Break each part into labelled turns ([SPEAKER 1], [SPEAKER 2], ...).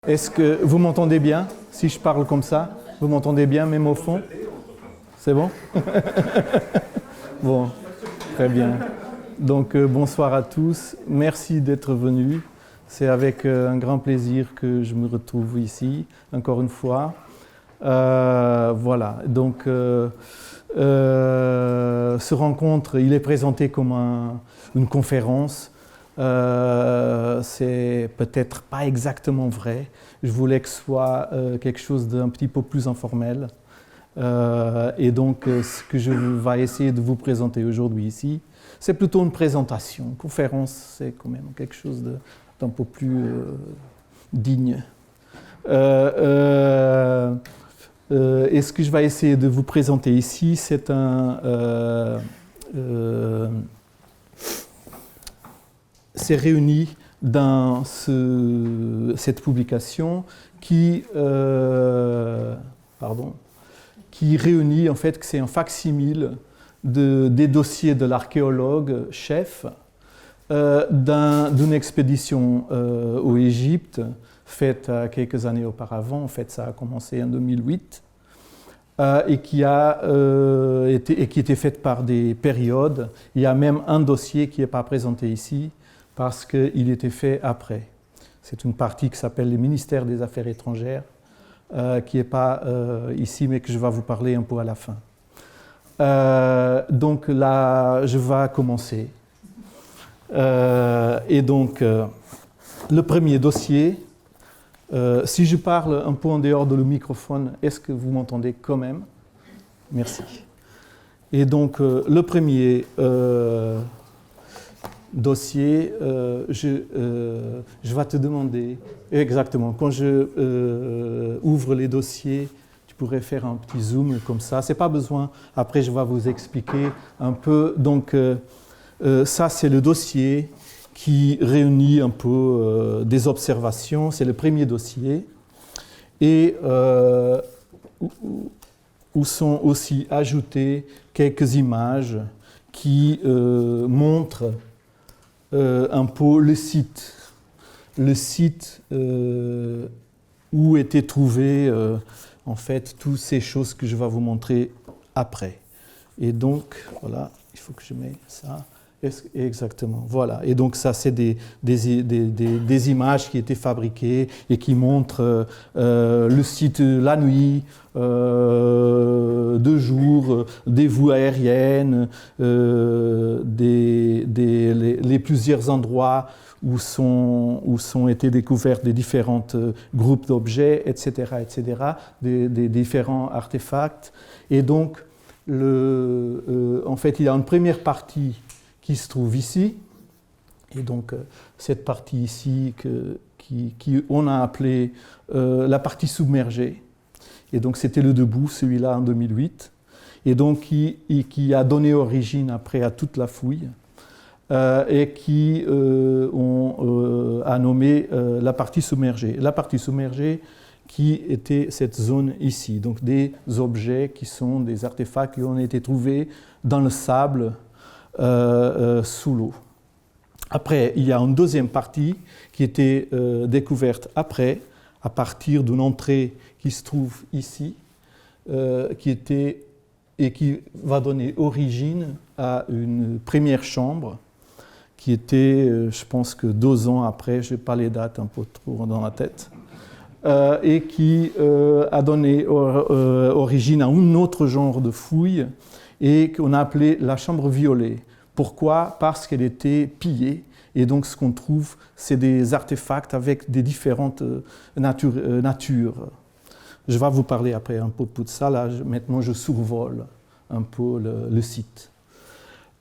[SPEAKER 1] Est-ce que vous m'entendez bien? Si je parle comme ça, vous m'entendez bien, même au fond? C'est bon? Bon, très bien. Donc, bonsoir à tous. Merci d'être venus. C'est avec un grand plaisir que je me retrouve ici, encore une fois. Voilà, donc, ce rencontre, il est présenté comme une conférence. C'est peut-être pas exactement vrai. Je voulais que ce soit quelque chose d'un petit peu plus informel. Et donc, ce que je vais essayer de vous présenter aujourd'hui ici, c'est plutôt une présentation. Une conférence, c'est quand même quelque chose d'un peu plus digne. Et ce que je vais essayer de vous présenter ici, c'est c'est réuni dans cette publication qui réunit, en fait, que c'est un facsimile des dossiers de l'archéologue chef d'une expédition au Égypte faite quelques années auparavant. En fait, ça a commencé en 2008 et qui était faite par des périodes. Il y a même un dossier qui n'est pas présenté ici parce qu'il était fait après. C'est une partie qui s'appelle le ministère des Affaires étrangères, qui n'est pas ici, mais que je vais vous parler un peu à la fin. Donc là, je vais commencer. Et donc, le premier dossier, si je parle un peu en dehors de le microphone, est-ce que vous m'entendez quand même? Merci. Et donc, le premier dossier, je vais te demander exactement, quand je ouvre les dossiers, tu pourrais faire un petit zoom comme ça. C'est pas besoin, après je vais vous expliquer un peu. Donc ça c'est le dossier qui réunit un peu des observations, c'est le premier dossier, et où sont aussi ajoutées quelques images qui montrent un peu le site où étaient trouvées en fait toutes ces choses que je vais vous montrer après. Et donc, voilà, il faut que je mette ça. Exactement, voilà. Et donc ça, c'est des images qui étaient fabriquées et qui montrent le site la nuit, de jour, des voies aériennes, les plusieurs endroits où sont été découverts des différents groupes d'objets, etc., des différents artefacts. Et donc, en fait, il y a une première partie qui se trouve ici, et donc cette partie ici qu'on a appelée la partie submergée, et donc c'était le debout, celui-là en 2008, et donc qui a donné origine après à toute la fouille, et qui a nommé la partie submergée. La partie submergée qui était cette zone ici, donc des objets qui sont des artefacts qui ont été trouvés dans le sable, sous l'eau. Après, il y a une deuxième partie qui était découverte après, à partir d'une entrée qui se trouve ici, et qui va donner origine à une première chambre qui était, je pense que 2 ans après, je n'ai pas les dates un peu trop dans la tête, et qui a donné origine à un autre genre de fouille, et qu'on a appelé la chambre violet. Pourquoi? Parce qu'elle était pillée. Et donc, ce qu'on trouve, c'est des artefacts avec des différentes natures. Je vais vous parler après un peu de ça. Là, maintenant, je survole un peu le site.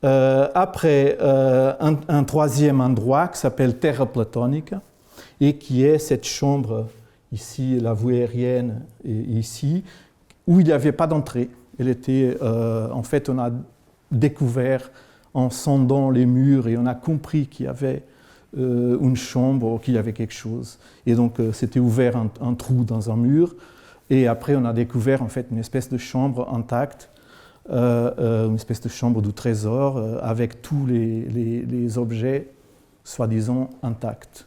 [SPEAKER 1] Après, un troisième endroit qui s'appelle Terra Platonica, et qui est cette chambre, ici, la voie aérienne, et ici, où il n'y avait pas d'entrée. Elle était, en fait, on a découvert en sondant les murs et on a compris qu'il y avait une chambre, qu'il y avait quelque chose. Et donc, c'était ouvert un trou dans un mur. Et après, on a découvert en fait une espèce de chambre intacte, une espèce de chambre du trésor avec tous les objets soi-disant intacts.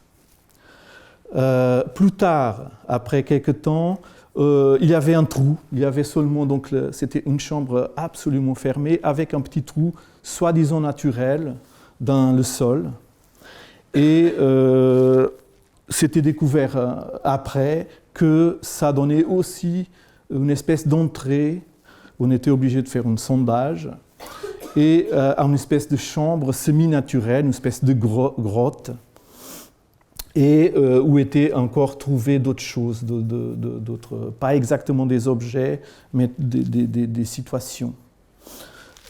[SPEAKER 1] Plus tard, après quelques temps, il y avait un trou. Il y avait seulement, donc, c'était une chambre absolument fermée avec un petit trou, soi-disant naturel, dans le sol. Et c'était découvert après que ça donnait aussi une espèce d'entrée. On était obligé de faire un sondage et à une espèce de chambre semi-naturelle, une espèce de grotte, et où étaient encore trouvées d'autres choses, d'autres, pas exactement des objets, mais des situations.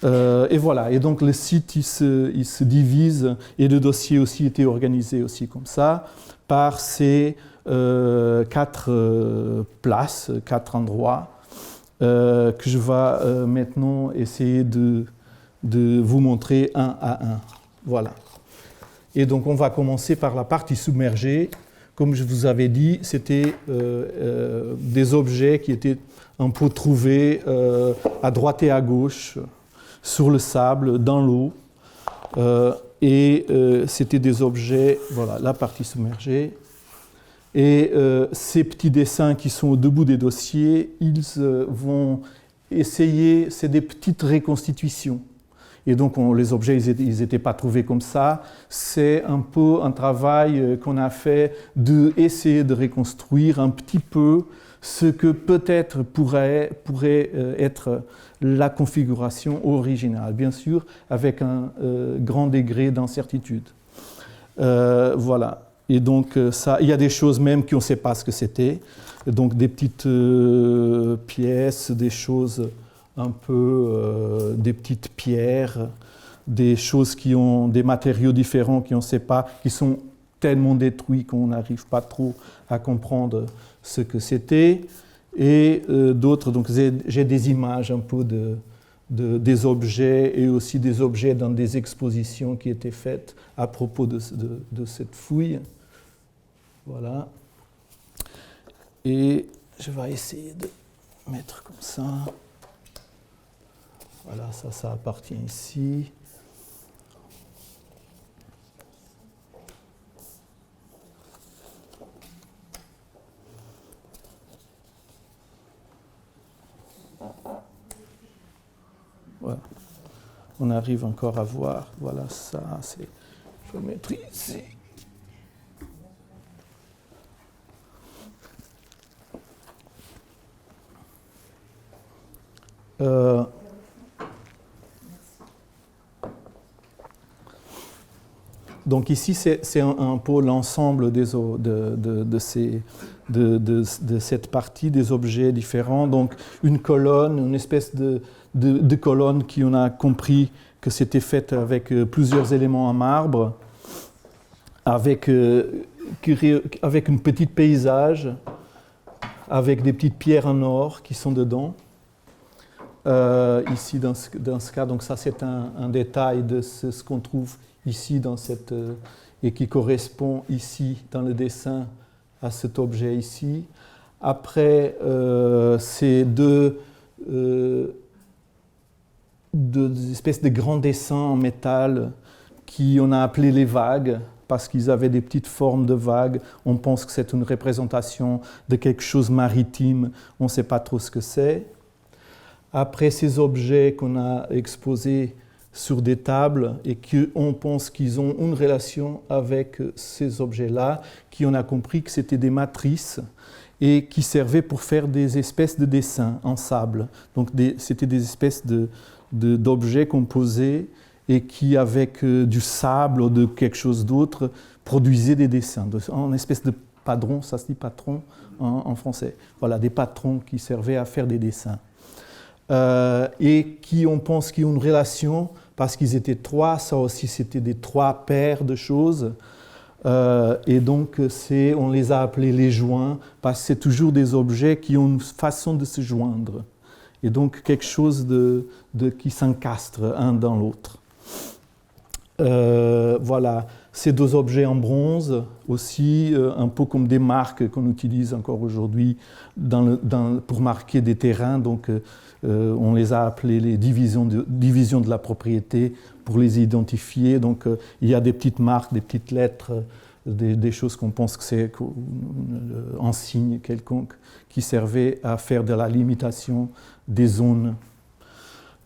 [SPEAKER 1] Et voilà, et donc le site il se divise, et le dossier aussi était organisé aussi comme ça, par ces 4 places, 4 endroits, que je vais maintenant essayer de vous montrer un à un. Voilà. Et donc on va commencer par la partie submergée. Comme je vous avais dit, c'était des objets qui étaient un peu trouvés à droite et à gauche, sur le sable, dans l'eau. Et c'était des objets, voilà, la partie submergée. Et ces petits dessins qui sont au debout des dossiers, ils vont essayer, c'est des petites reconstitutions. Et donc les objets, ils n'étaient pas trouvés comme ça. C'est un peu un travail qu'on a fait d'essayer de reconstruire un petit peu ce que peut-être pourrait être la configuration originale, bien sûr, avec un grand degré d'incertitude. Voilà. Et donc, ça, il y a des choses même qu'on ne sait pas ce que c'était. Donc, des petites pièces, des choses un peu, des petites pierres, des choses qui ont des matériaux différents qu'on ne sait pas, qui sont tellement détruits qu'on n'arrive pas trop à comprendre ce que c'était. Et d'autres, donc j'ai des images un peu des objets et aussi des objets dans des expositions qui étaient faites à propos de cette fouille. Voilà. Et je vais essayer de mettre comme ça. Voilà, ça appartient ici. Voilà. On arrive encore à voir. Voilà, ça, c'est. Je vais mettre ici. Donc ici, c'est un peu l'ensemble de cette partie des objets différents. Donc une colonne, une espèce de colonne qui on a compris que c'était faite avec plusieurs éléments en marbre, avec un petit paysage, avec des petites pierres en or qui sont dedans. Ici, dans ce cas, donc ça c'est un détail de ce qu'on trouve ici dans cette, et qui correspond ici dans le dessin à cet objet ici. Après, ces deux espèces de grands dessins en métal qui on a appelé les vagues, parce qu'ils avaient des petites formes de vagues. On pense que c'est une représentation de quelque chose maritime, on ne sait pas trop ce que c'est. Après ces objets qu'on a exposés sur des tables et qu'on pense qu'ils ont une relation avec ces objets-là, qui on a compris que c'était des matrices et qui servaient pour faire des espèces de dessins en sable. Donc c'était des espèces d'objets composés et qui, avec du sable ou de quelque chose d'autre, produisaient des dessins, en espèce de padron, ça se dit patron en français. Voilà, des patrons qui servaient à faire des dessins. Et qui, on pense, qui ont une relation, parce qu'ils étaient 3, ça aussi c'était des 3 paires de choses, et donc on les a appelés les joints, parce que c'est toujours des objets qui ont une façon de se joindre, et donc quelque chose qui s'encastre un dans l'autre. Voilà, ces 2 objets en bronze aussi, un peu comme des marques qu'on utilise encore aujourd'hui pour marquer des terrains, donc on les a appelés les divisions de la propriété pour les identifier. Donc il y a des petites marques, des petites lettres des choses qu'on pense que c'est un signe quelconque qui servait à faire de la limitation des zones.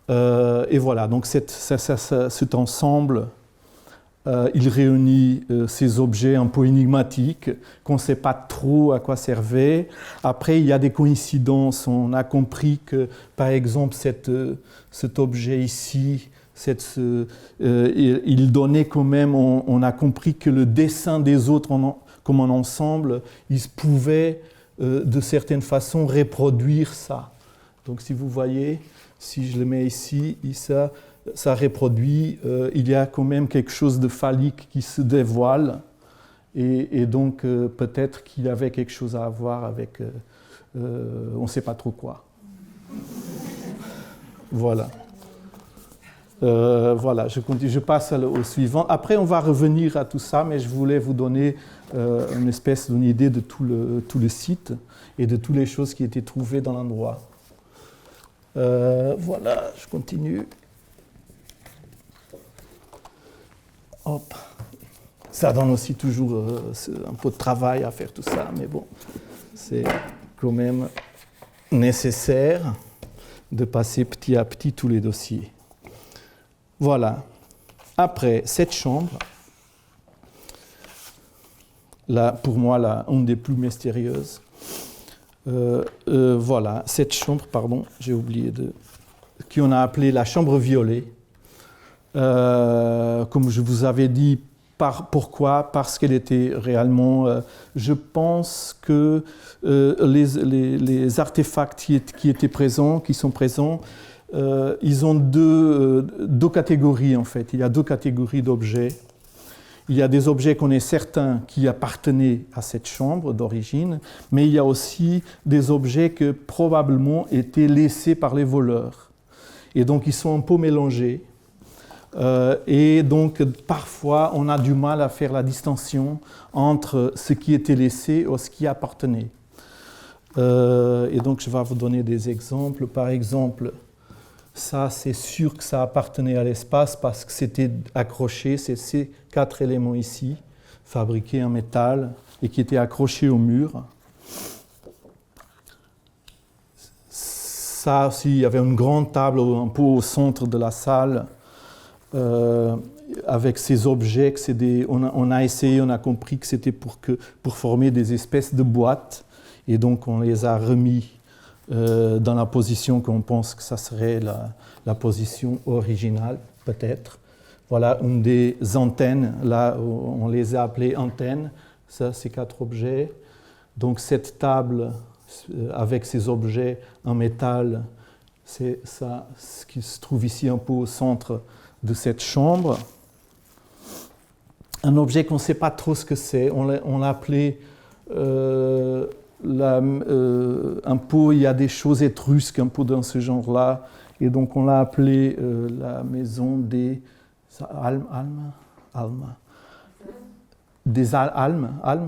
[SPEAKER 1] Et voilà, donc cet ensemble, il réunit ces objets un peu énigmatiques qu'on ne sait pas trop à quoi servaient. Après, il y a des coïncidences. On a compris que, par exemple, cet objet ici, il donnait quand même, on a compris que le dessin des autres comme un ensemble, ils pouvaient de certaine façon reproduire ça. Donc si vous voyez, si je le mets ici, ça reproduit, il y a quand même quelque chose de phallique qui se dévoile, et donc peut-être qu'il y avait quelque chose à voir avec, on ne sait pas trop quoi. Voilà. Voilà, je passe au suivant. Après, on va revenir à tout ça, mais je voulais vous donner une espèce d'une idée de tout le site et de toutes les choses qui étaient trouvées dans l'endroit. Voilà, je continue. Hop. Ça donne aussi toujours un peu de travail à faire tout ça, mais bon, c'est quand même nécessaire de passer petit à petit tous les dossiers. Voilà. Après, cette chambre, là, pour moi, une des plus mystérieuses. Voilà, cette chambre, pardon, j'ai oublié qu'on a appelé la chambre violet. Comme je vous avais dit, pourquoi ? Parce qu'elle était réellement... je pense que les artefacts qui étaient présents, qui sont présents, ils ont deux catégories en fait. Il y a deux catégories d'objets. Il y a des objets qu'on est certain qui appartenaient à cette chambre d'origine, mais il y a aussi des objets que probablement étaient laissés par les voleurs. Et donc ils sont un peu mélangés. Et donc parfois on a du mal à faire la distinction entre ce qui était laissé et ce qui appartenait. Et donc je vais vous donner des exemples. Par exemple, ça c'est sûr que ça appartenait à l'espace parce que c'était accroché, c'est ces 4 éléments ici, fabriqués en métal et qui étaient accrochés au mur. Ça aussi, il y avait une grande table un peu au centre de la salle, avec ces objets, on a essayé, on a compris que c'était pour former des espèces de boîtes, et donc on les a remis dans la position qu'on pense que ça serait la position originale, peut-être. Voilà une des antennes, là on les a appelées antennes, ça c'est 4 objets. Donc cette table avec ces objets en métal, c'est ça, ce qui se trouve ici un peu au centre de cette chambre. Un objet qu'on ne sait pas trop ce que c'est, on l'a appelé un peu, il y a des choses étrusques un peu dans ce genre-là, et donc on l'a appelé la maison des Almes,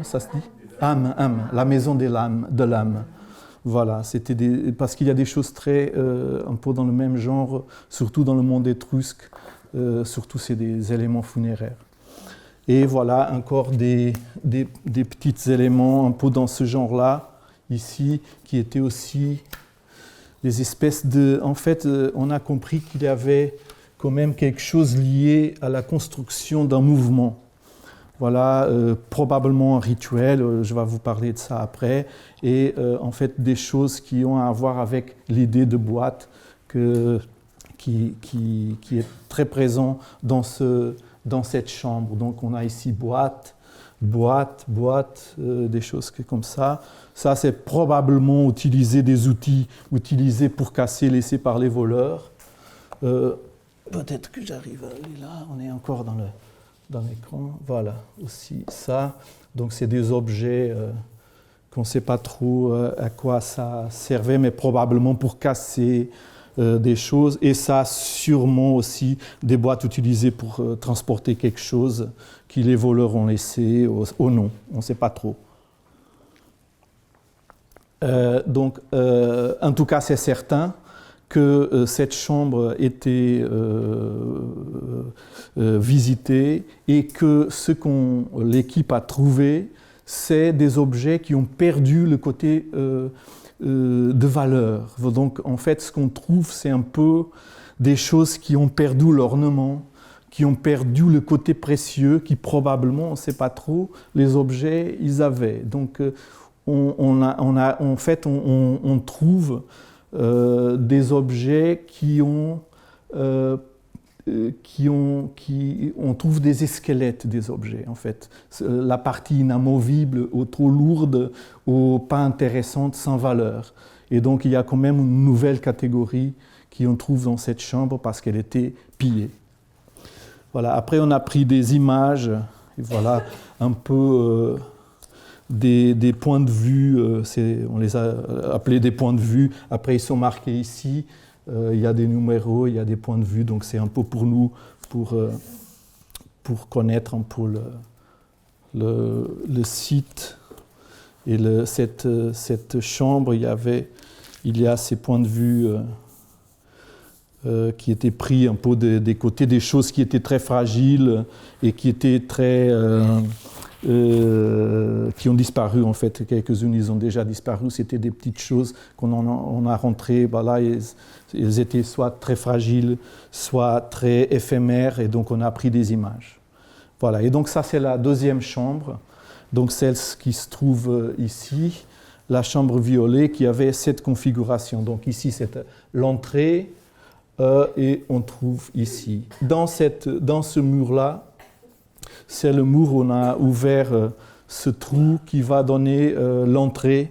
[SPEAKER 1] ça se dit Âmes, la maison de l'âme. Voilà, parce qu'il y a des choses très, un peu dans le même genre, surtout dans le monde étrusque, surtout c'est des éléments funéraires. Et voilà encore des petits éléments un peu dans ce genre-là, ici, qui étaient aussi des espèces de... En fait, on a compris qu'il y avait quand même quelque chose lié à la construction d'un mouvement. Voilà, probablement un rituel, je vais vous parler de ça après, et en fait des choses qui ont à voir avec l'idée de boîte qui est très présent dans cette chambre. Donc on a ici boîte, des choses comme ça. Ça c'est probablement des outils utilisés pour casser, laissés par les voleurs. Peut-être que j'arrive à aller là, on est encore dans l'écran, voilà, aussi ça. Donc c'est des objets qu'on ne sait pas trop à quoi ça servait, mais probablement pour casser des choses. Et ça, sûrement aussi des boîtes utilisées pour transporter quelque chose que les voleurs ont laissé ou non, on ne sait pas trop. Donc, en tout cas, c'est certain que cette chambre était visités, et que ce que l'équipe a trouvé, c'est des objets qui ont perdu le côté de valeur. Donc en fait, ce qu'on trouve, c'est un peu des choses qui ont perdu l'ornement, qui ont perdu le côté précieux, qui probablement, on ne sait pas trop, les objets, ils avaient. Donc en fait, on trouve des objets on trouve des squelettes des objets, en fait. La partie inamovible, ou trop lourde, ou pas intéressante, sans valeur. Et donc, il y a quand même une nouvelle catégorie qu'on trouve dans cette chambre parce qu'elle était pillée. Voilà. Après, on a pris des images, et voilà, un peu des points de vue, on les a appelés des points de vue. Après, ils sont marqués ici. Il y a des numéros, il y a des points de vue, donc c'est un peu pour nous, pour connaître un peu le site. Et cette chambre, il y a ces points de vue qui étaient pris un peu des côtés, des choses qui étaient très fragiles et qui étaient qui ont disparu en fait. Quelques-unes, ils ont déjà disparu. C'était des petites choses qu'on a rentrées. Là, elles étaient soit très fragiles, soit très éphémères, et donc on a pris des images. Voilà. Et donc ça, c'est la deuxième chambre. Donc celle qui se trouve ici, la chambre violet, qui avait cette configuration. Donc ici, c'est l'entrée, et on trouve ici. Dans ce mur-là, c'est le mur où on a ouvert ce trou qui va donner l'entrée,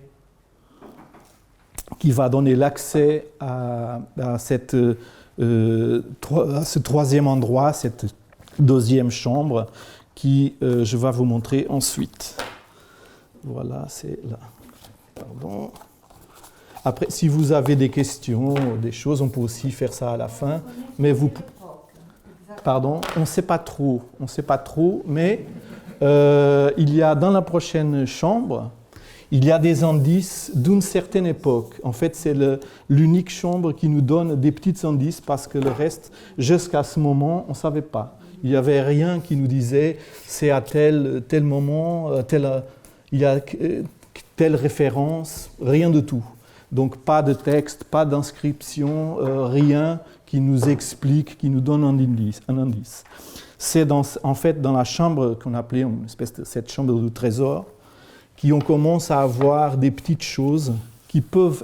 [SPEAKER 1] qui va donner l'accès à ce troisième endroit, cette deuxième chambre, qui je vais vous montrer ensuite. Voilà, c'est là. Pardon. Après, si vous avez des questions, des choses, on peut aussi faire ça à la fin. Mais vous... Pardon, on ne sait pas trop, mais il y a dans la prochaine chambre, il y a des indices d'une certaine époque. En fait, c'est l'unique chambre qui nous donne des petits indices, parce que le reste, jusqu'à ce moment, on ne savait pas. Il n'y avait rien qui nous disait c'est à tel moment, il y a telle référence, rien de tout. Donc pas de texte, pas d'inscription, rien qui nous explique, qui nous donne un indice. C'est en fait dans la chambre qu'on appelait une espèce de cette chambre de trésor, qu'on commence à avoir des petites choses qui peuvent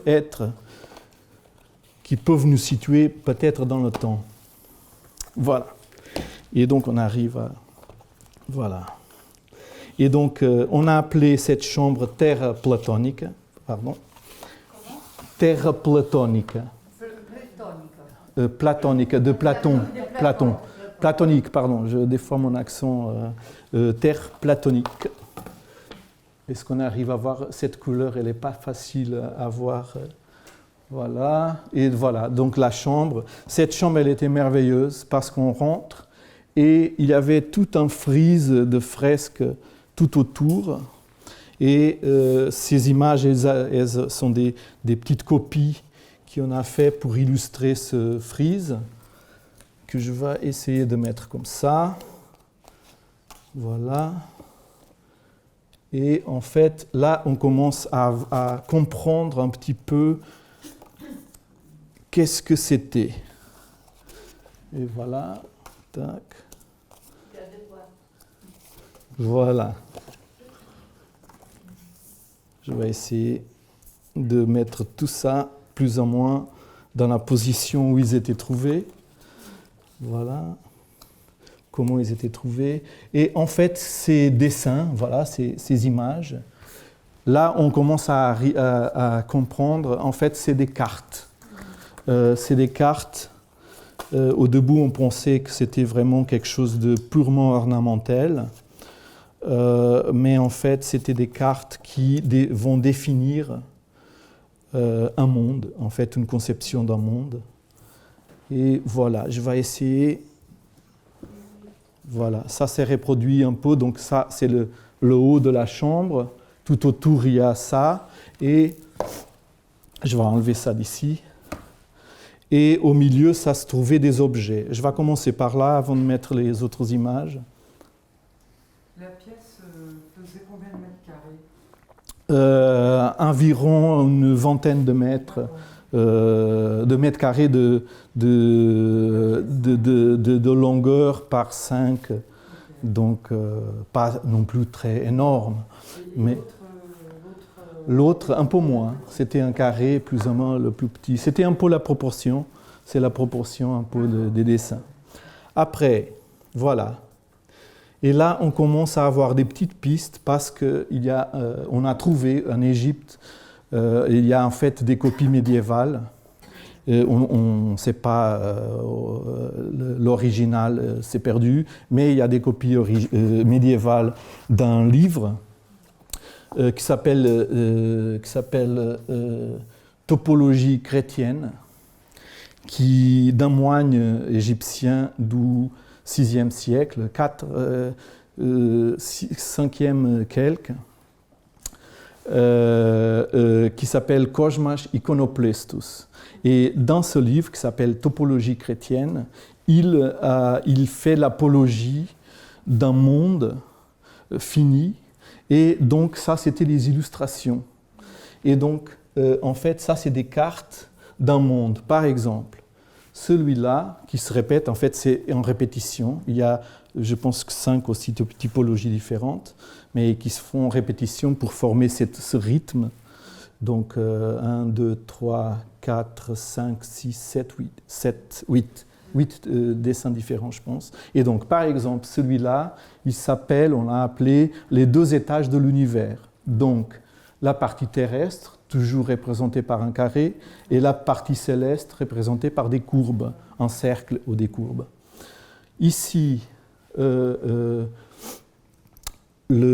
[SPEAKER 1] nous situer peut-être dans le temps. Voilà. Et donc on arrive à... Voilà. Et donc on a appelé cette chambre terre platonique. Pardon. Terre platonique. Platonique, de Platon. Platonique, pardon, des fois mon accent. Terre platonique. Est-ce qu'on arrive à voir cette couleur? Elle n'est pas facile à voir. Voilà. Et voilà, donc la chambre. Cette chambre, elle était merveilleuse parce qu'on rentre et il y avait tout un frise de fresques tout autour. Et ces images, elles sont des petites copies qu'on a fait pour illustrer ce frise, que je vais essayer de mettre comme ça. Voilà. Et en fait, là, on commence à comprendre un petit peu qu'est-ce que c'était. Et voilà. Tac. Voilà. Je vais essayer de mettre tout ça plus ou moins dans la position où ils étaient trouvés. Voilà. Comment ils étaient trouvés. Et en fait, ces dessins, voilà, ces images, là, on commence à comprendre. En fait, c'est des cartes. C'est des cartes. Au début, on pensait que c'était vraiment quelque chose de purement ornemental. Mais en fait, c'était des cartes qui vont définir un monde, en fait, une conception d'un monde. Et voilà, je vais essayer. Voilà, ça s'est reproduit un peu. Donc ça, c'est le haut de la chambre. Tout autour, il y a ça. Et je vais enlever ça d'ici. Et au milieu, ça se trouvait des objets. Je vais commencer par là avant de mettre les autres images.
[SPEAKER 2] La pièce faisait combien de mètres carrés?
[SPEAKER 1] Environ une vingtaine de mètres, carrés de longueur par 5. Okay. Donc pas non plus très énorme. Mais l'autre, un peu moins. C'était un carré plus ou moins le plus petit. C'était un peu la proportion. C'est la proportion un peu des dessins. Après, voilà. Et là, on commence à avoir des petites pistes parce qu'on a trouvé en Égypte, il y a en fait des copies médiévales. On ne sait pas l'original, c'est perdu, mais il y a des copies médiévales d'un livre qui s'appelle Topologie chrétienne, d'un moine égyptien du 6e siècle, 5e quelque, qui s'appelle Cosmas Iconoplastus. Et dans ce livre qui s'appelle Topologie chrétienne, il fait l'apologie d'un monde fini. Et donc ça, c'était les illustrations. Et donc, en fait, ça, c'est des cartes d'un monde. Par exemple, celui-là, qui se répète, en fait, c'est en répétition. Il y a, je pense, 5 aussi typologies différentes, mais qui se font en répétition pour former ce rythme. Donc, 1, 2, 3, 4, 5, 6, 7, 8. 8 dessins différents, je pense. Et donc, par exemple, celui-là, on l'a appelé les 2 étages de l'univers. Donc, la partie terrestre, toujours représentée par un carré, et la partie céleste, représentée par des courbes, un cercle ou des courbes. Ici, le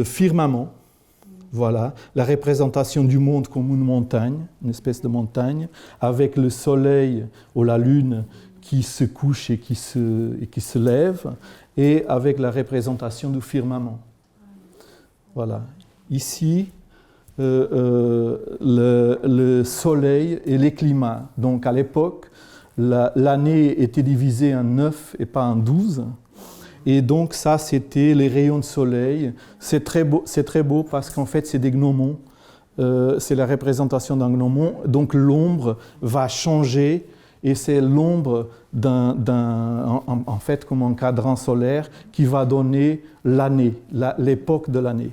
[SPEAKER 1] firmament, voilà, la représentation du monde comme une montagne, une espèce de montagne, avec le soleil ou la lune qui se couche et qui se lève, et avec la représentation du firmament. Voilà. Ici, le soleil et les climats. Donc à l'époque, l'année était divisée en 9 et pas en 12. Et donc ça, c'était les rayons de soleil. C'est très beau parce qu'en fait, c'est des gnomons. C'est la représentation d'un gnomon. Donc l'ombre va changer. Et c'est l'ombre en fait, comme un cadran solaire qui va donner l'année, l'époque de l'année.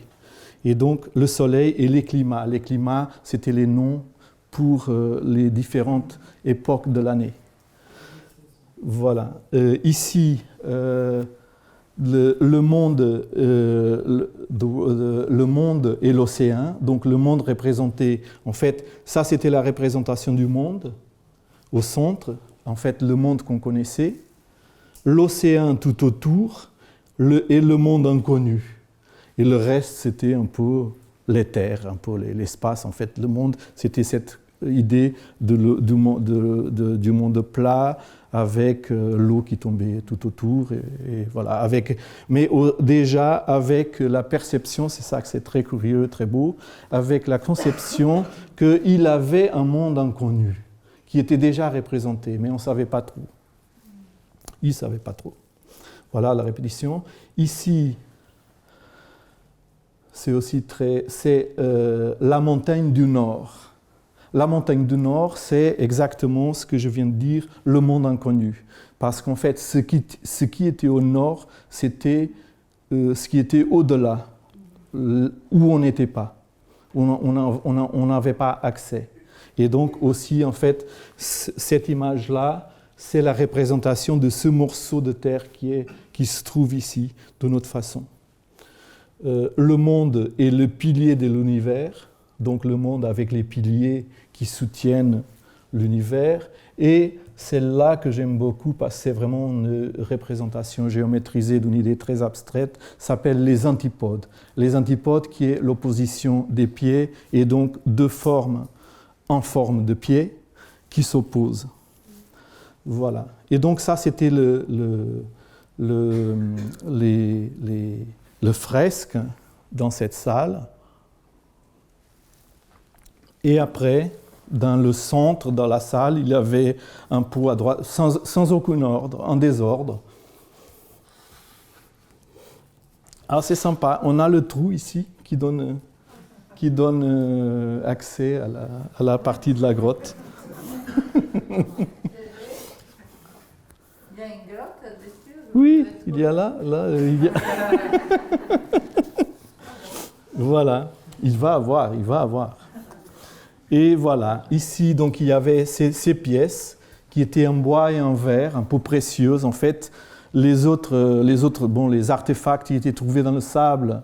[SPEAKER 1] Et donc, le soleil et les climats. Les climats, c'était les noms pour les différentes époques de l'année. Voilà. Ici, le monde et l'océan. Donc, le monde représenté, en fait, ça, c'était la représentation du monde. Au centre, en fait, le monde qu'on connaissait, l'océan tout autour et le monde inconnu. Et le reste, c'était un peu l'éther, un peu l'espace. En fait, le monde, c'était cette idée du monde plat avec l'eau qui tombait tout autour. Et voilà, mais déjà avec la perception, c'est ça que c'est très curieux, très beau, avec la conception qu'il avait un monde inconnu qui était déjà représenté, mais on ne savait pas trop. Il ne savait pas trop. Voilà la répétition. Ici, c'est aussi la montagne du Nord. La montagne du Nord, c'est exactement ce que je viens de dire, le monde inconnu. Parce qu'en fait, ce qui était au Nord, c'était ce qui était au-delà, où on n'était pas, où on n'avait pas accès. Et donc aussi, en fait, cette image-là, c'est la représentation de ce morceau de terre qui se trouve ici, de notre façon. Le monde est le pilier de l'univers, donc le monde avec les piliers qui soutiennent l'univers. Et celle-là que j'aime beaucoup, parce que c'est vraiment une représentation géométrisée d'une idée très abstraite, s'appelle les antipodes. Les antipodes qui est l'opposition des pieds, et donc deux formes en forme de pied qui s'opposent. Voilà. Et donc ça, c'était le fresque dans cette salle. Et après, dans le centre, dans la salle, il y avait un pot à droite, sans aucun ordre, en désordre. Alors c'est sympa, on a le trou ici qui donne accès à la partie de la grotte.
[SPEAKER 3] Il y a une grotte là-dessus?
[SPEAKER 1] Oui, il y a là il y a... Voilà, il va avoir. Et voilà, ici, donc, il y avait ces pièces qui étaient en bois et en verre, un peu précieuses. En fait, les artefacts qui étaient trouvés dans le sable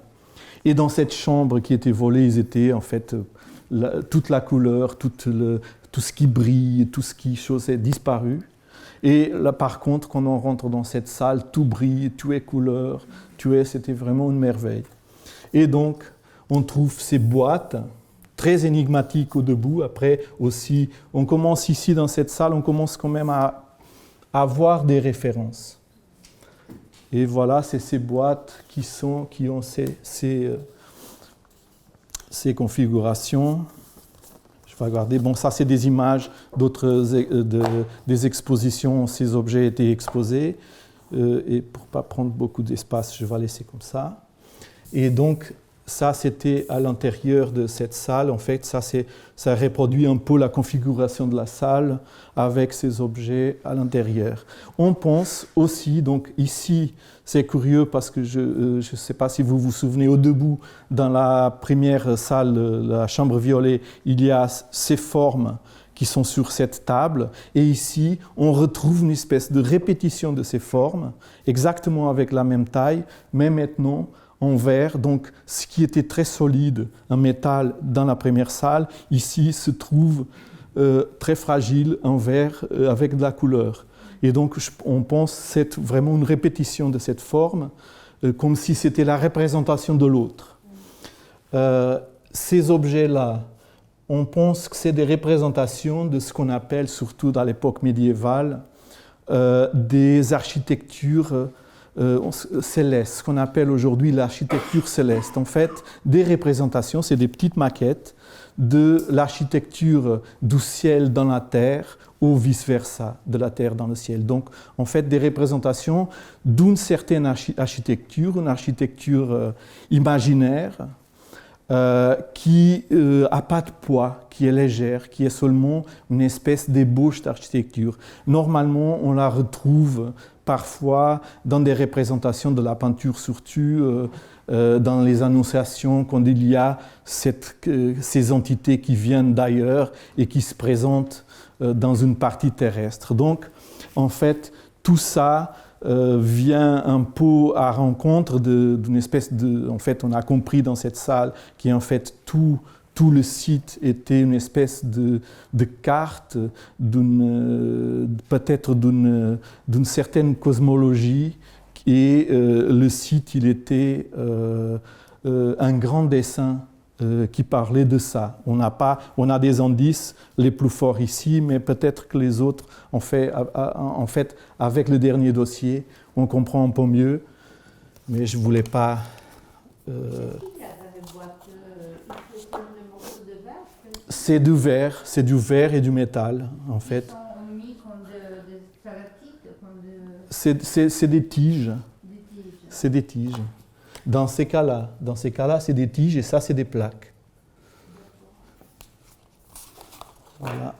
[SPEAKER 1] et dans cette chambre qui était volée, ils étaient, en fait, toute la couleur, tout ce qui brille, tout ce qui chose est disparu. Et là, par contre, quand on rentre dans cette salle, tout brille, tout est couleur, c'était vraiment une merveille. Et donc, on trouve ces boîtes très énigmatiques au debout. Après aussi, on commence ici dans cette salle, on commence quand même à avoir des références. Et voilà, c'est ces boîtes qui ont ces configurations. Je vais regarder. Bon, ça, c'est des images des expositions où ces objets étaient exposés. Et pour ne pas prendre beaucoup d'espace, je vais laisser comme ça. Et donc, ça, c'était à l'intérieur de cette salle. En fait, ça reproduit un peu la configuration de la salle avec ces objets à l'intérieur. On pense aussi, donc ici, c'est curieux parce que je ne sais pas si vous vous souvenez, au debout, dans la première salle, la chambre violet, il y a ces formes qui sont sur cette table. Et ici, on retrouve une espèce de répétition de ces formes, exactement avec la même taille, mais maintenant en verre. Donc, ce qui était très solide, un métal dans la première salle, ici se trouve très fragile en verre avec de la couleur. Et donc, on pense que c'est vraiment une répétition de cette forme, comme si c'était la représentation de l'autre. Ces objets-là, on pense que c'est des représentations de ce qu'on appelle, surtout dans l'époque médiévale, des architectures célestes, ce qu'on appelle aujourd'hui l'architecture céleste. En fait, des représentations, c'est des petites maquettes de l'architecture du ciel dans la terre ou vice-versa, de la terre dans le ciel. Donc, en fait, des représentations d'une certaine architecture, une architecture imaginaire, qui n'a pas de poids, qui est légère, qui est seulement une espèce d'ébauche d'architecture. Normalement, on la retrouve parfois dans des représentations de la peinture, surtout dans les annonciations, quand il y a ces entités qui viennent d'ailleurs et qui se présentent dans une partie terrestre. Donc, en fait, tout ça vient un peu à rencontre d'une espèce de... En fait, on a compris dans cette salle qu'en fait, tout le site était une espèce de carte, peut-être d'une certaine cosmologie, et le site, il était un grand dessin qui parlait de ça. On a des indices les plus forts ici, mais peut-être que les autres, en fait, avec le dernier dossier, on comprend un peu mieux, mais je ne voulais pas... C'est du verre et du métal, en fait.
[SPEAKER 3] Ils sont mis comme des stalactites, comme
[SPEAKER 1] C'est des tiges.
[SPEAKER 3] des tiges.
[SPEAKER 1] C'est des tiges. Dans ces cas-là, c'est des tiges et ça, c'est des plaques. Voilà.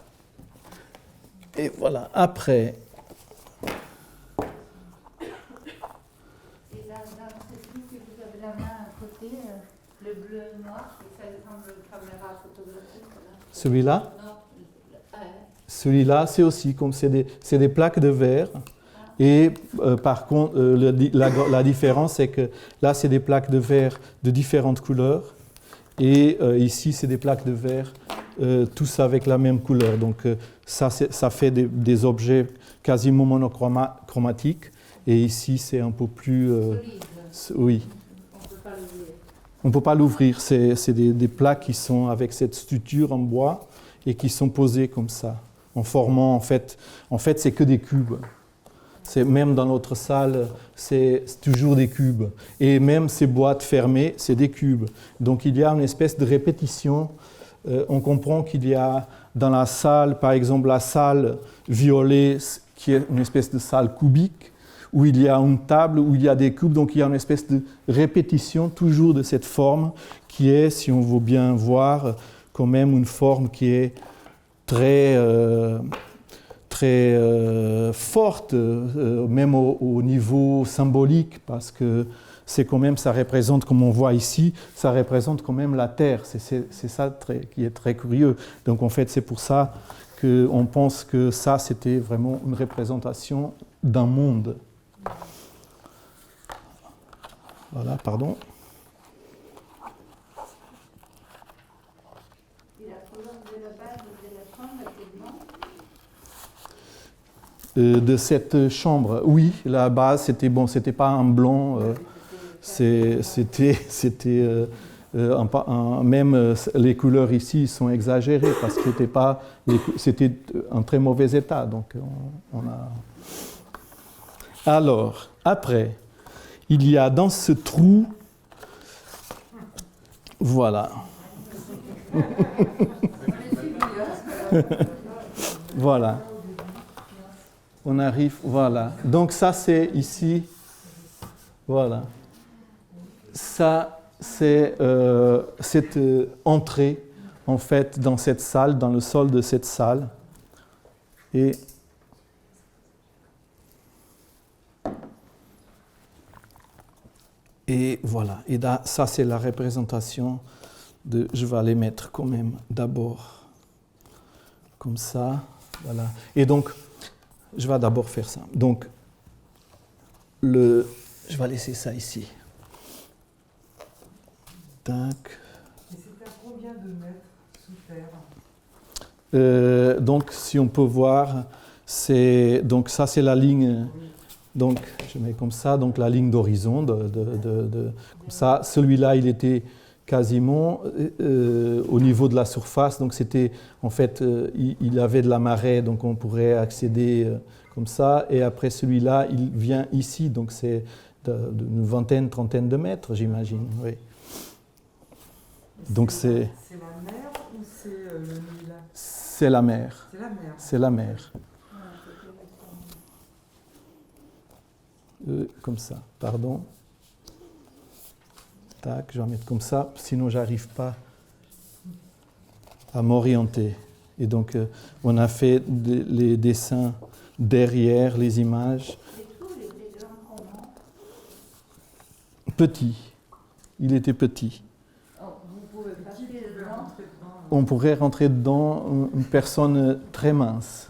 [SPEAKER 1] Et voilà, après...
[SPEAKER 3] Et là, dans ce truc que vous avez la main à côté, le bleu et noir, et ça ressemble à une caméra photographique.
[SPEAKER 1] Celui-là,
[SPEAKER 3] Non,
[SPEAKER 1] celui-là, c'est aussi comme c'est des plaques de verre. Et par contre, la différence, c'est que là, c'est des plaques de verre de différentes couleurs. Et ici, c'est des plaques de verre, tous avec la même couleur. Donc, ça fait des objets quasiment monochromatiques. Et ici, c'est un peu plus... oui. On ne peut pas l'ouvrir. C'est des plaques qui sont avec cette structure en bois et qui sont posées comme ça, en formant, en fait, c'est que des cubes. Même dans notre salle, c'est toujours des cubes. Et même ces boîtes fermées, c'est des cubes. Donc il y a une espèce de répétition on comprend qu'il y a dans la salle, par exemple la salle violet, qui est une espèce de salle cubique, où il y a une table, où il y a des cubes, donc il y a une espèce de répétition toujours de cette forme qui est, si on veut bien voir, quand même une forme qui est très forte, même au niveau symbolique, parce que c'est quand même, ça représente, comme on voit ici, ça représente quand même la Terre. C'est ça qui est très curieux. Donc en fait, c'est pour ça qu'on pense que ça, c'était vraiment une représentation d'un monde. Voilà, pardon.
[SPEAKER 3] Et la couleur de la base de la chambre était blanche?
[SPEAKER 1] De cette chambre, oui, la base, c'était bon, c'était pas un blanc, c'était même les couleurs ici sont exagérées parce que c'était en très mauvais état. Donc on a. Alors, après, il y a dans ce trou, voilà. Voilà. On arrive, voilà. Donc ça, c'est ici, voilà. Ça, c'est cette entrée, en fait, dans cette salle, dans le sol de cette salle. Et voilà. Et là, ça, c'est la représentation de... Je vais les mettre quand même d'abord comme ça. Voilà. Et donc, je vais d'abord faire ça. Donc, je vais laisser ça ici. Tac.
[SPEAKER 2] Et c'est à combien de mètres sous terre?
[SPEAKER 1] Donc, si on peut voir, donc ça, c'est la ligne... Donc, je mets comme ça, donc la ligne d'horizon, comme ça. Celui-là, il était quasiment au niveau de la surface, donc c'était, en fait, il avait de la marée, donc on pourrait accéder comme ça. Et après, celui-là, il vient ici, donc c'est d'une vingtaine, trentaine de mètres, j'imagine, oui. Donc c'est...
[SPEAKER 2] C'est la mer ou c'est le Nil?
[SPEAKER 1] C'est la mer.
[SPEAKER 2] C'est la mer.
[SPEAKER 1] C'est la mer. Comme ça, pardon. Tac, je vais mettre comme ça, sinon j'arrive pas à m'orienter. Et donc, on a fait les dessins derrière les images. Petit. Il était petit. On pourrait rentrer dedans une personne très mince.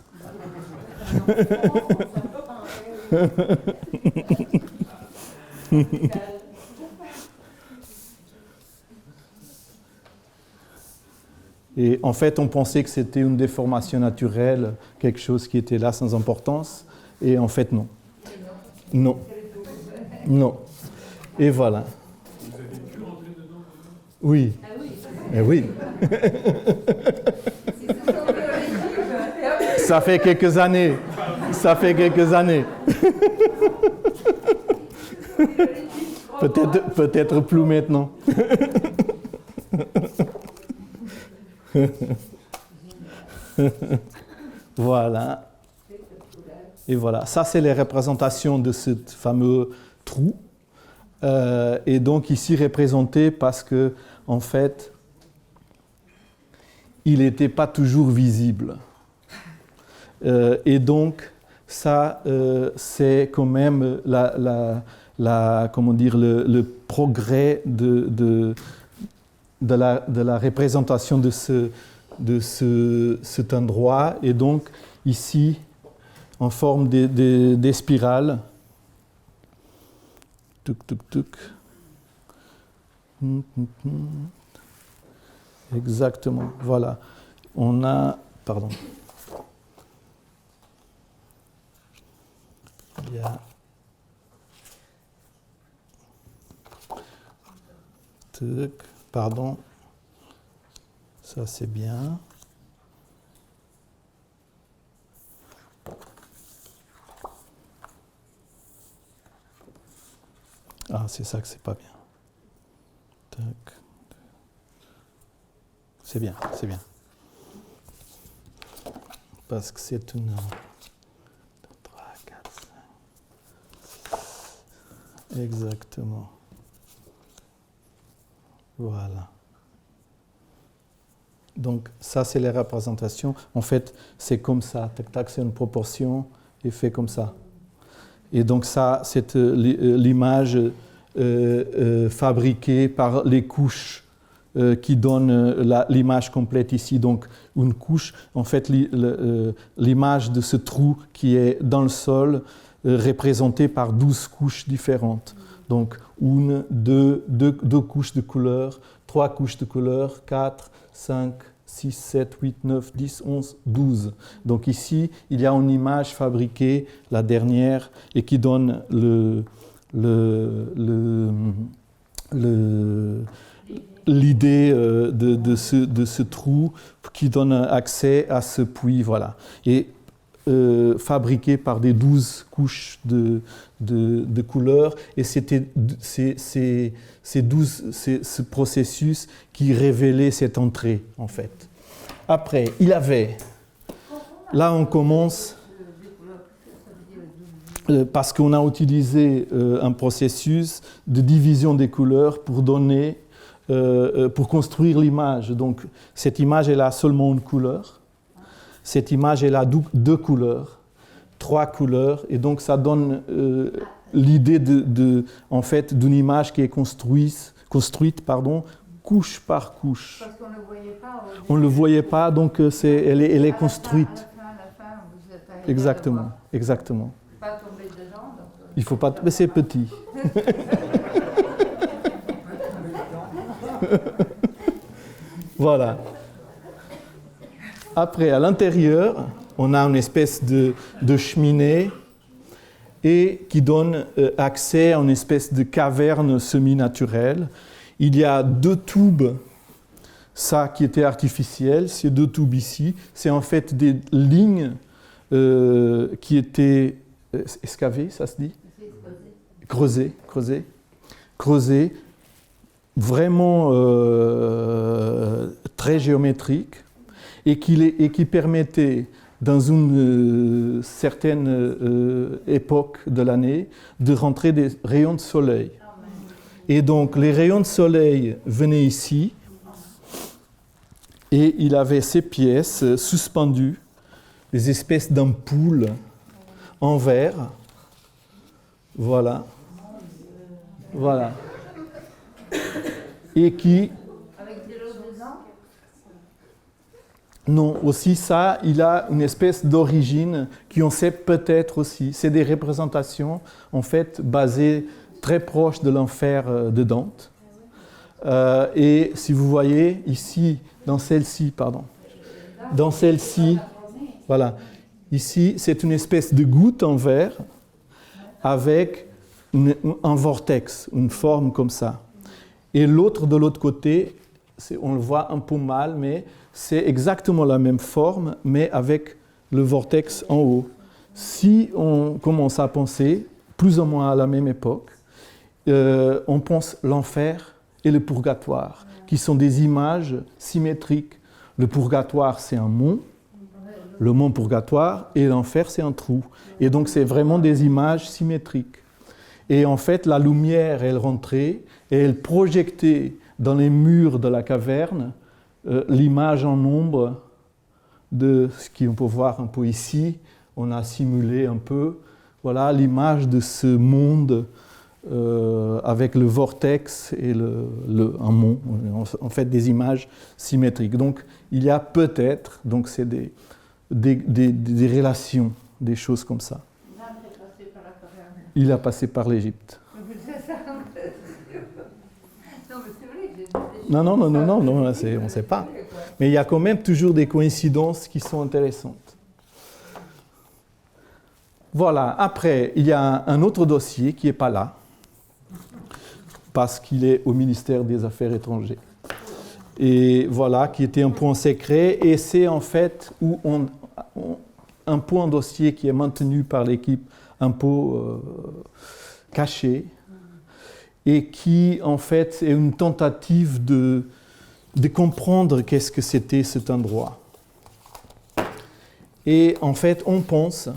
[SPEAKER 1] Et en fait, on pensait que c'était une déformation naturelle, quelque chose qui était là sans importance. Et en fait, non. Non. Non. Et voilà.
[SPEAKER 4] Vous avez pu rentrer dedans?
[SPEAKER 1] Oui.
[SPEAKER 3] Ah oui.
[SPEAKER 1] Eh oui. Ça fait quelques années. Ça fait quelques années. Peut-être plus maintenant. Voilà. Et voilà. Ça, c'est les représentations de ce fameux trou. Et donc ici représenté parce que, en fait, il n'était pas toujours visible. Et donc, ça, c'est quand même comment dire, le progrès de la représentation de cet endroit. Et donc, ici, en forme des spirales. Tuc, tuc, tuc. Exactement, voilà. On a... Pardon. Il y a... Tuc, pardon. Ça, c'est bien. Ah, c'est ça que c'est pas bien. Tac. c'est bien, c'est bien. Parce que c'est une... 3, 4, 5. Exactement. Voilà. Donc, ça, c'est les représentations. En fait, c'est comme ça. Tac, tac, c'est une proportion et fait comme ça. Et donc, ça, c'est l'image fabriquée par les couches qui donnent l'image complète ici. Donc, une couche, en fait, l'image de ce trou qui est dans le sol, représentée par 12 couches différentes. Donc, une, deux couches de couleurs, 3 couches de couleurs, 4, 5, 6, 7, 8, 9, 10, 11, 12. Donc ici, il y a une image fabriquée, la dernière, et qui donne l'idée de ce trou qui donne accès à ce puits. Voilà. Et fabriqué par des 12 couches de couleurs. Et c'était ce processus qui révélait cette entrée, en fait. Après, il avait... Là, on commence... Parce qu'on a utilisé un processus de division des couleurs pour donner... pour construire l'image. Donc, cette image, elle a seulement une couleur. Cette image, elle a 2 couleurs, 3 couleurs, et donc ça donne l'idée en fait, d'une image qui est construite, couche par couche.
[SPEAKER 3] Parce qu'on ne le voyait pas.
[SPEAKER 1] On ne le voyait pas, donc elle est construite.
[SPEAKER 3] À la fin, vous êtes arrivé
[SPEAKER 1] Exactement, exactement.
[SPEAKER 3] pas tomber dedans. Donc,
[SPEAKER 1] Il ne faut pas... Mais c'est petit. Voilà. Après, à l'intérieur, on a une espèce de cheminée et qui donne accès à une espèce de caverne semi-naturelle. Il y a 2 tubes, ça qui était artificiel, ces 2 tubes ici, c'est en fait des lignes qui étaient excavées, ça se dit ? Creusées, vraiment très géométriques. Et qui permettait, dans une certaine époque de l'année, de rentrer des rayons de soleil. Et donc, les rayons de soleil venaient ici, et il avait ces pièces suspendues, des espèces d'ampoules en verre. Voilà. Voilà. Et qui... Non, aussi ça, il a une espèce d'origine qui on sait peut-être aussi. C'est des représentations, en fait, basées très proches de l'enfer de Dante. Et si vous voyez ici, dans celle-ci, voilà, ici, c'est une espèce de goutte en verre avec un vortex, une forme comme ça. Et l'autre, de l'autre côté, on le voit un peu mal, mais c'est exactement la même forme, mais avec le vortex en haut. Si on commence à penser, plus ou moins à la même époque, on pense l'enfer et le purgatoire, qui sont des images symétriques. Le purgatoire, c'est un mont, le mont purgatoire, et l'enfer, c'est un trou. Et donc, c'est vraiment des images symétriques. Et en fait, la lumière, elle rentrait et elle projetait dans les murs de la caverne l'image en ombre de ce qu'on peut voir un peu ici. On a simulé un peu, voilà, l'image de ce monde avec le vortex et un mont, en fait des images symétriques. Donc il y a peut-être, donc c'est des relations, des choses comme ça. Il a passé par l'Égypte. Non, on ne sait pas. Mais il y a quand même toujours des coïncidences qui sont intéressantes. Voilà, après, il y a un autre dossier qui n'est pas là, parce qu'il est au ministère des Affaires étrangères. Et voilà, qui était un point secret, et c'est en fait un point dossier qui est maintenu par l'équipe un peu caché, et qui, en fait, est une tentative de comprendre qu'est-ce que c'était cet endroit. Et en fait, on pense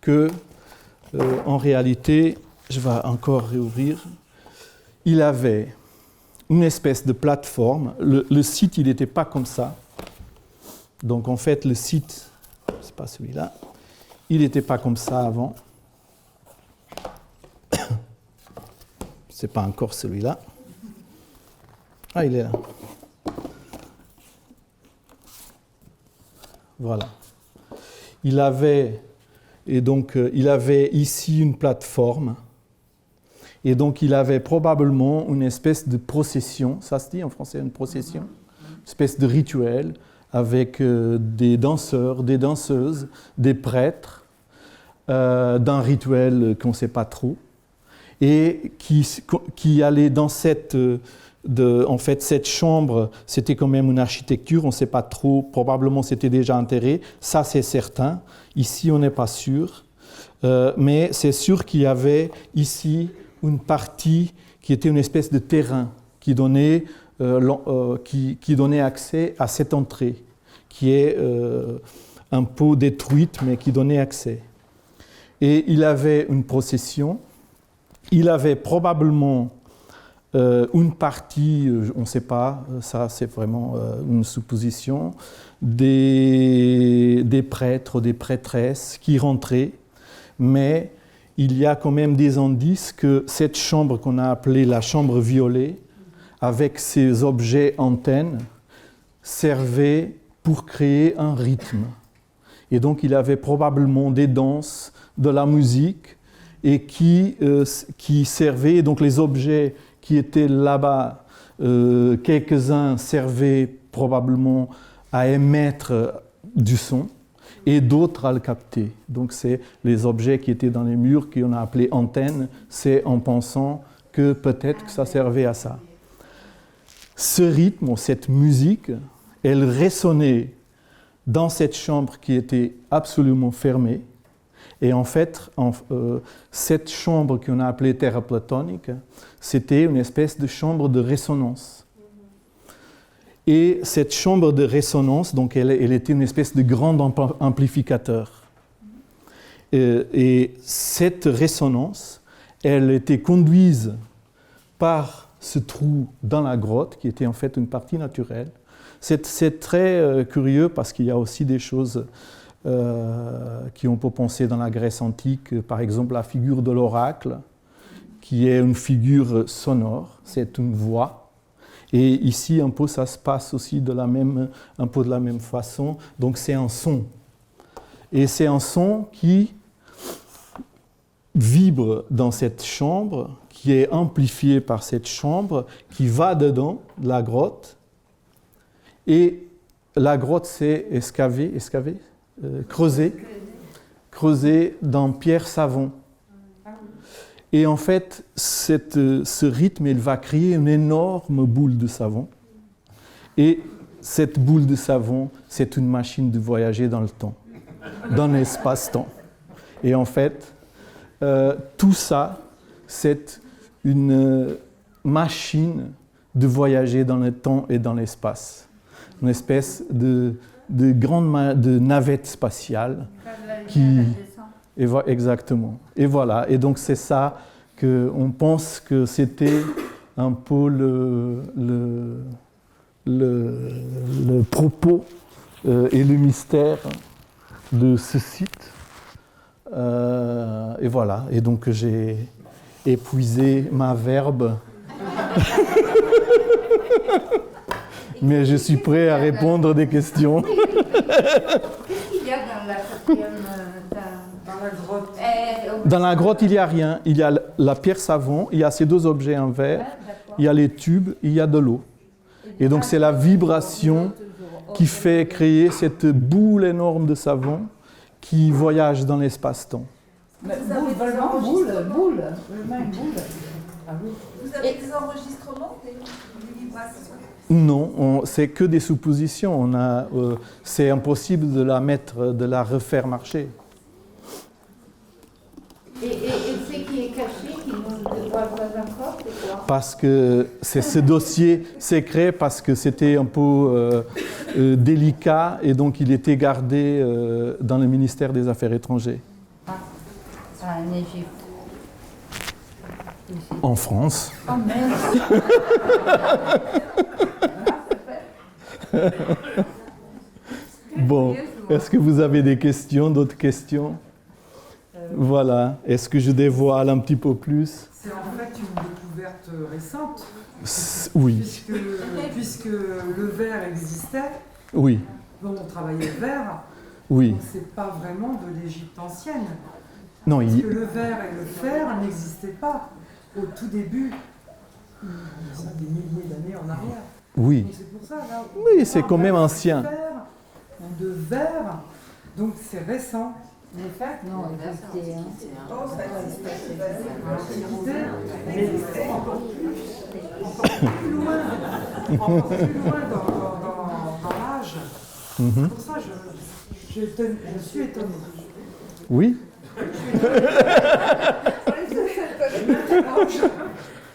[SPEAKER 1] que, en réalité, je vais encore réouvrir, il avait une espèce de plateforme. Le site, il n'était pas comme ça. Donc en fait, le site, c'est pas celui-là, il n'était pas comme ça avant. C'est pas encore celui-là. Ah, il est là. Voilà. Il avait ici une plateforme. Et donc, il avait probablement une espèce de procession, ça se dit en français, une procession, une espèce de rituel avec des danseurs, des danseuses, des prêtres, d'un rituel qu'on ne sait pas trop, et qui allait dans cette chambre, c'était quand même une architecture, on ne sait pas trop, probablement c'était déjà enterré, ça c'est certain, ici on n'est pas sûr, mais c'est sûr qu'il y avait ici une partie qui était une espèce de terrain qui donnait accès à cette entrée, qui est un peu détruite, mais qui donnait accès. Et il avait une procession, il avait probablement une partie, on ne sait pas, ça c'est vraiment une supposition, des prêtres, des prêtresses qui rentraient, mais il y a quand même des indices que cette chambre qu'on a appelée la chambre violet, avec ses objets antennes, servait pour créer un rythme. Et donc il avait probablement des danses, de la musique, et qui servaient, donc les objets qui étaient là-bas, quelques-uns servaient probablement à émettre du son, et d'autres à le capter. Donc c'est les objets qui étaient dans les murs qu'on a appelés antennes, c'est en pensant que peut-être que ça servait à ça. Ce rythme, cette musique, elle résonnait dans cette chambre qui était absolument fermée. Et en fait, cette chambre qu'on a appelée terre platonique, c'était une espèce de chambre de résonance. Et cette chambre de résonance, donc elle était une espèce de grand amplificateur. Et cette résonance, elle était conduite par ce trou dans la grotte, qui était en fait une partie naturelle. C'est très curieux parce qu'il y a aussi des choses qui on peut penser dans la Grèce antique, par exemple la figure de l'oracle, qui est une figure sonore, c'est une voix. Et ici, un peu, ça se passe aussi un peu de la même façon. Donc, c'est un son. Et c'est un son qui vibre dans cette chambre, qui est amplifié par cette chambre, qui va dedans, la grotte. Et la grotte, c'est creusé dans pierre savon. Et en fait, ce rythme, il va créer une énorme boule de savon. Et cette boule de savon, c'est une machine de voyager dans le temps, dans l'espace-temps. Et en fait, tout ça, c'est une machine de voyager dans le temps et dans l'espace. Une espèce de navette spatiale qui... Exactement. Et voilà. Et donc c'est ça qu'on pense que c'était un peu le propos et le mystère de ce site. Et voilà. Et donc j'ai épuisé ma verbe. Mais je suis prêt à répondre des questions.
[SPEAKER 3] Qu'est-ce qu'il y a dans la quatrième...
[SPEAKER 2] Dans la grotte.
[SPEAKER 1] Dans la grotte, il n'y a rien. Il y a la pierre savon, il y a ces deux objets en verre, il y a les tubes, il y a de l'eau. Et donc c'est la vibration qui fait créer cette boule énorme de savon qui voyage dans l'espace-temps.
[SPEAKER 5] Mais boule, vraiment, boule, vraiment une boule. Ah oui.
[SPEAKER 6] Vous avez des enregistrements des vibrations?
[SPEAKER 1] Non, c'est que des suppositions. C'est impossible de la refaire marcher.
[SPEAKER 3] Et ce qui est caché, qui ne nous voit pas encore, c'est
[SPEAKER 1] parce que c'est ce dossier secret, parce que c'était un peu délicat, et donc il était gardé dans le ministère des Affaires étrangères.
[SPEAKER 3] En Égypte. Ici.
[SPEAKER 1] En France.
[SPEAKER 3] Oh merde.
[SPEAKER 1] Bon, est-ce que vous avez des questions, d'autres questions? Voilà. Est-ce que je dévoile un petit peu plus?
[SPEAKER 2] C'est en fait une découverte récente,
[SPEAKER 1] Oui,
[SPEAKER 2] puisque le verre existait,
[SPEAKER 1] oui,
[SPEAKER 2] bon, on travaillait le verre,
[SPEAKER 1] oui.
[SPEAKER 2] donc c'est pas vraiment de l'Égypte ancienne.
[SPEAKER 1] Non,
[SPEAKER 2] Parce que le verre et le fer n'existaient pas au tout début, ça des milliers d'années en arrière.
[SPEAKER 1] oui.
[SPEAKER 2] Donc c'est pour ça, là.
[SPEAKER 1] Oui, c'est quand même ancien.
[SPEAKER 2] De verre, donc c'est récent.
[SPEAKER 3] Les facs, non, ils existaient.
[SPEAKER 6] Oh, ça existait.
[SPEAKER 2] Mais encore plus loin dans l'âge.
[SPEAKER 1] Mhm.
[SPEAKER 2] C'est pour ça que je suis étonnée.
[SPEAKER 1] Oui,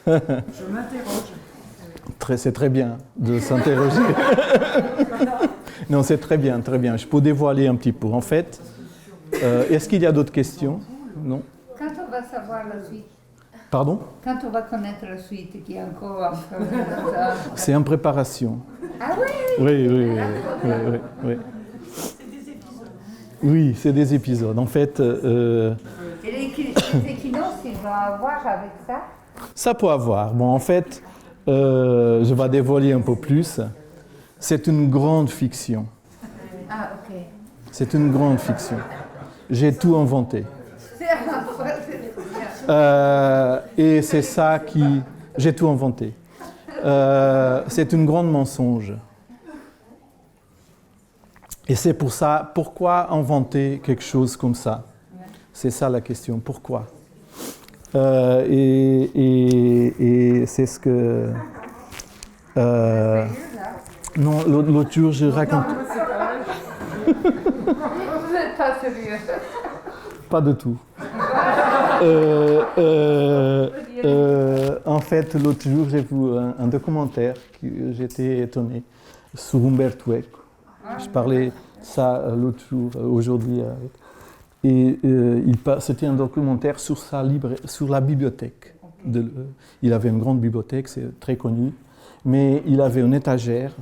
[SPEAKER 2] Je m'interroge.
[SPEAKER 1] c'est très bien de s'interroger. Non, c'est très bien, très bien. Je peux dévoiler un petit peu. En fait, est-ce qu'il y a d'autres questions? Non?
[SPEAKER 3] Quand on va savoir la suite,
[SPEAKER 1] Pardon?
[SPEAKER 3] quand on va connaître la suite, qui est encore un peu...
[SPEAKER 1] C'est en préparation.
[SPEAKER 3] Ah oui,
[SPEAKER 1] Oui, oui, oui. Oui, oui, oui. Oui, c'est des épisodes. En fait,
[SPEAKER 3] et les équinoxes, il va avoir avec ça?
[SPEAKER 1] ça peut avoir. Bon, en fait, je vais dévoiler un peu plus. C'est une grande fiction.
[SPEAKER 3] Ah, ok.
[SPEAKER 1] C'est une grande fiction. J'ai tout inventé. Et c'est ça qui... J'ai tout inventé. C'est une grande mensonge. Et c'est pour ça, pourquoi inventer quelque chose comme ça? C'est ça la question, pourquoi? Et c'est ce que... non, l'autre jour, je raconte...
[SPEAKER 3] Vous n'êtes pas sérieux.
[SPEAKER 1] Pas du tout. En fait, l'autre jour, j'ai vu un documentaire que j'étais étonné sur Umberto Eco. Je parlais ça l'autre jour, aujourd'hui. Et c'était un documentaire sur la bibliothèque. Il avait une grande bibliothèque, c'est très connu, mais il avait une étagère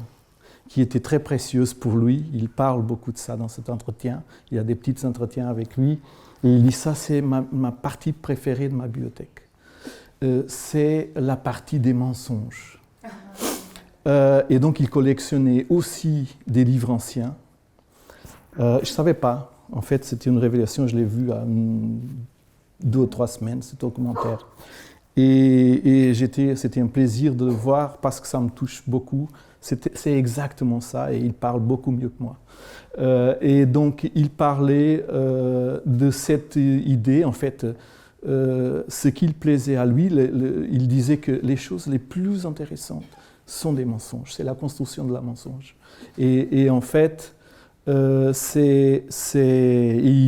[SPEAKER 1] qui était très précieuse pour lui. Il parle beaucoup de ça dans cet entretien. Il y a des petits entretiens avec lui. Et il dit, ça c'est ma partie préférée de ma bibliothèque. C'est la partie des mensonges. Et donc il collectionnait aussi des livres anciens. Je ne savais pas. En fait, c'était une révélation, je l'ai vu à 2 ou 3 semaines, ce documentaire. Et c'était un plaisir de le voir parce que ça me touche beaucoup. C'est exactement ça, et il parle beaucoup mieux que moi. Et donc, il parlait de cette idée, en fait, ce qu'il plaisait à lui, il disait que les choses les plus intéressantes sont des mensonges, c'est la construction de la mensonge. Et en fait, il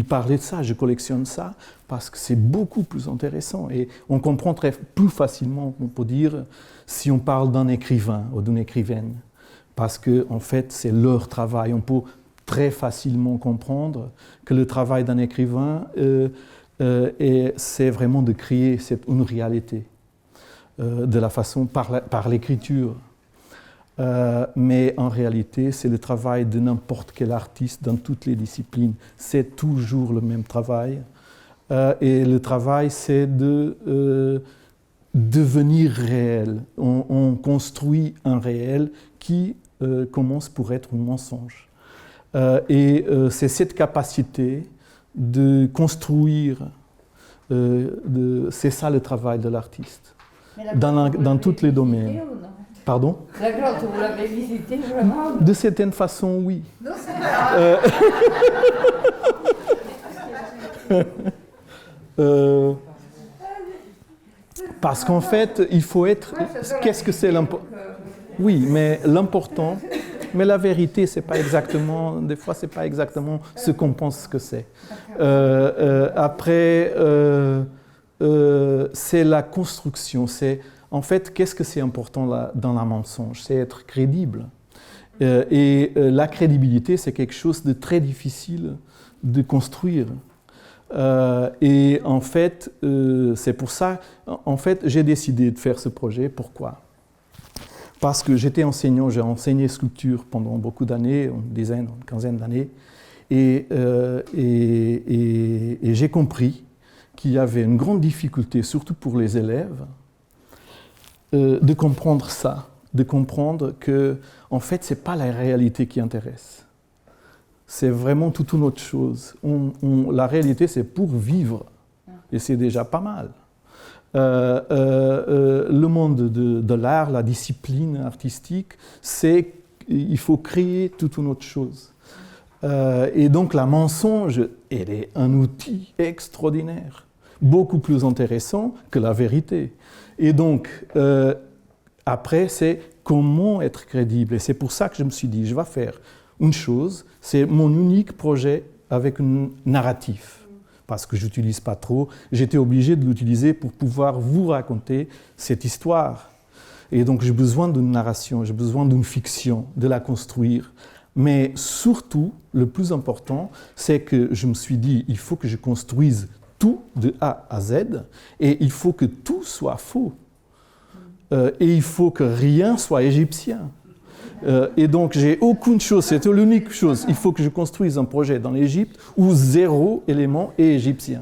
[SPEAKER 1] parlait de ça, je collectionne ça, parce que c'est beaucoup plus intéressant. Et on comprend plus facilement, on peut dire, si on parle d'un écrivain ou d'une écrivaine. Parce que, en fait, c'est leur travail. On peut très facilement comprendre que le travail d'un écrivain, c'est vraiment de créer une réalité, de la façon, par l'écriture. Mais en réalité, c'est le travail de n'importe quel artiste dans toutes les disciplines. C'est toujours le même travail. Et le travail, c'est de devenir réel. On construit un réel qui commence pour être un mensonge. Et c'est cette capacité de construire, c'est ça le travail de l'artiste, dans tous les domaines. Pardon?
[SPEAKER 3] La grotte, vous l'avez visitée vraiment?
[SPEAKER 1] De certaine façon, oui.
[SPEAKER 3] Non, c'est
[SPEAKER 1] parce qu'en fait, il faut être... Qu'est-ce que c'est l'important? Oui, mais l'important... Mais la vérité, c'est pas exactement... Des fois, c'est pas exactement ce qu'on pense que c'est. Après, c'est la construction. C'est en fait, qu'est-ce que c'est important dans la mensonge? C'est être crédible. La crédibilité, c'est quelque chose de très difficile de construire. Et en fait, c'est pour ça, en fait, j'ai décidé de faire ce projet. Pourquoi? Parce que j'étais enseignant, j'ai enseigné sculpture pendant beaucoup d'années, une dizaine, une quinzaine d'années, et j'ai compris qu'il y avait une grande difficulté, surtout pour les élèves, de comprendre ça, de comprendre que, en fait, c'est pas la réalité qui intéresse. C'est vraiment toute une autre chose. La réalité, c'est pour vivre, et c'est déjà pas mal. Le monde de l'art, la discipline artistique, c'est il faut créer toute une autre chose. Et donc la mensonge, elle est un outil extraordinaire, beaucoup plus intéressant que la vérité. Et donc, après, c'est comment être crédible. Et c'est pour ça que je me suis dit, je vais faire une chose, c'est mon unique projet avec un narratif. Parce que je n'utilise pas trop, j'étais obligé de l'utiliser pour pouvoir vous raconter cette histoire. Et donc j'ai besoin d'une narration, j'ai besoin d'une fiction, de la construire. Mais surtout, le plus important, c'est que je me suis dit, il faut que je construise tout de A à Z, et il faut que tout soit faux. Et il faut que rien soit égyptien. Et donc, j'ai aucune chose, c'était l'unique chose. Il faut que je construise un projet dans l'Égypte où 0 élément est égyptien.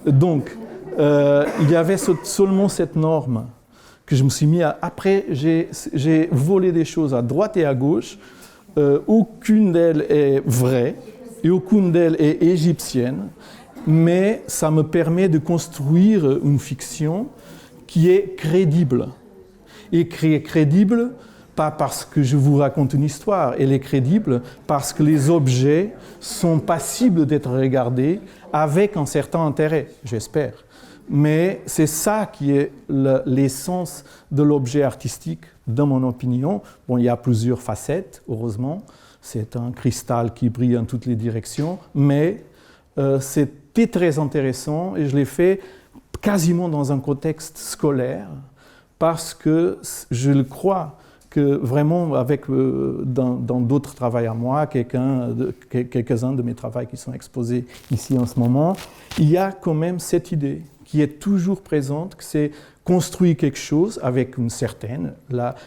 [SPEAKER 1] Donc, il y avait seulement cette norme que je me suis mis à. Après, j'ai volé des choses à droite et à gauche. Aucune d'elles est vraie et aucune d'elles est égyptienne. Mais ça me permet de construire une fiction qui est crédible. Et crédible, pas parce que je vous raconte une histoire, elle est crédible parce que les objets sont passibles d'être regardés avec un certain intérêt, j'espère. Mais c'est ça qui est l'essence de l'objet artistique, dans mon opinion. Bon, il y a plusieurs facettes, heureusement. C'est un cristal qui brille en toutes les directions, mais c'était très intéressant et je l'ai fait quasiment dans un contexte scolaire parce que je le crois que vraiment, dans d'autres travaux à moi, quelques-uns de mes travaux qui sont exposés ici en ce moment, il y a quand même cette idée qui est toujours présente, que c'est construire quelque chose avec une certaine,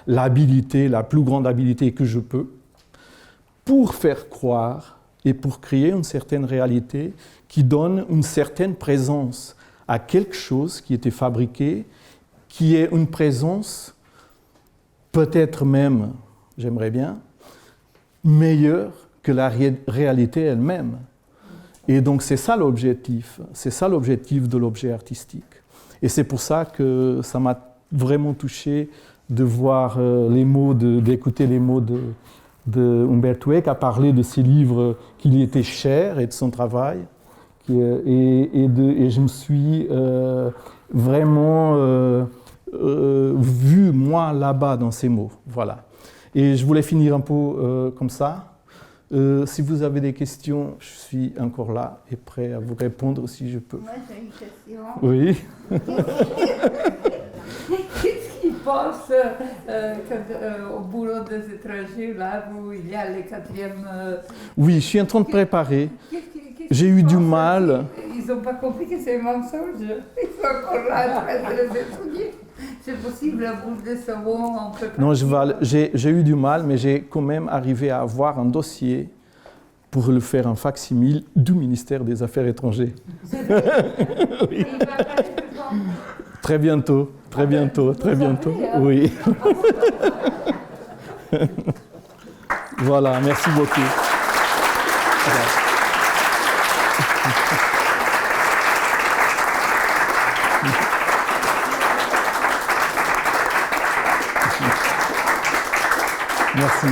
[SPEAKER 1] l'habilité, la plus grande habilité que je peux, pour faire croire et pour créer une certaine réalité qui donne une certaine présence à quelque chose qui était fabriqué, qui est une présence peut-être même, j'aimerais bien, meilleure que la réalité elle-même. Et donc c'est ça l'objectif de l'objet artistique. Et c'est pour ça que ça m'a vraiment touché de voir d'écouter les mots de Umberto Eco, à parler de ses livres qui lui étaient chers et de son travail. Et je me suis vraiment vu, moi, là-bas, dans ces mots. Voilà. Et je voulais finir un peu comme ça. Si vous avez des questions, je suis encore là et prêt à vous répondre si je peux.
[SPEAKER 3] Moi, j'ai une question.
[SPEAKER 1] Oui.
[SPEAKER 5] Qu'est-ce qu'ils pensent au boulot des étrangers, là où il y a les quatrièmes...
[SPEAKER 1] Oui, je suis en train de préparer. J'ai eu du mal.
[SPEAKER 5] Ils n'ont pas compris que c'est un mensonge. Ils sont encore là en train de les étudier. C'est possible, la boule de savon, on peut pas...
[SPEAKER 1] Non, j'ai eu du mal, mais j'ai quand même arrivé à avoir un dossier pour le faire en fac-simile du ministère des Affaires étrangères. Oui. Très bientôt, très bientôt, très bientôt. Oui. Voilà, merci beaucoup. Merci.